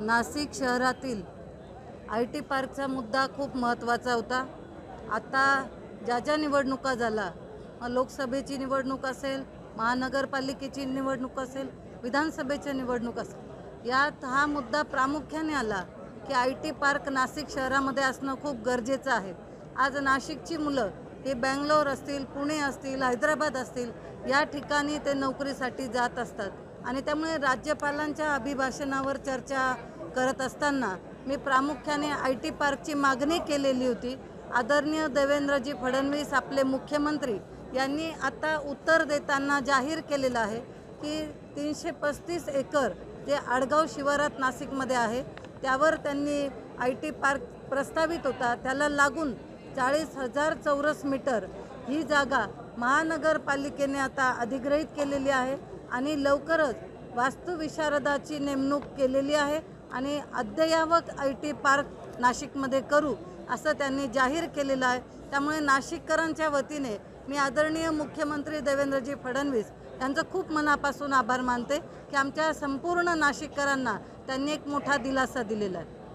नाशिक शहरातील IT पार्कचा मुद्दा खूप महत्त्वाचा होता। आता ज्या निवडणुका झाला, लोकसभेची निवडणूक असेल, महानगरपालिकेची निवडणूक असेल, विधानसभेची निवडणूक असेल, यात हा मुद्दा प्रामुख्याने आला की IT पार्क नाशिक शहरामध्ये असणं खूप गरजेचं आहे। आज नाशिकची मुलं हे बेंगलोर असतील, पुणे असतील, हैदराबाद असतील, या ठिकाणी ते नोकरीसाठी जात असतात आणि त्यामुळे राज्यपालांच्या अभिभाषणावर चर्चा करत असताना मी प्रामुख्याने IT पार्कची मागणी केलेली होती। आदरणीय देवेंद्रजी फडणवीस आपले मुख्यमंत्री यांनी आता उत्तर देताना जाहीर केलेलं आहे की 335 एकर जे आडगाव शिवारात नाशिकमध्ये आहे त्यावर त्यांनी IT पार्क प्रस्तावित होता, त्याला लागून 40,000 चौरस मीटर ही जागा महानगरपालिकेने आता अधिग्रहित केलेली आहे आणि लवकरच वास्तुविशारदाची नेमणूक केलेली आहे आणि अद्ययावत IT पार्क नाशिकमध्ये करू असं त्यांनी जाहीर केलेलं आहे। त्यामुळे नाशिककरांच्या वतीने मी आदरणीय मुख्यमंत्री देवेंद्रजी फडणवीस यांचं खूप मनापासून आभार मानते की आमच्या संपूर्ण नाशिककरांना त्यांनी एक मोठा दिलासा दिलेला आहे।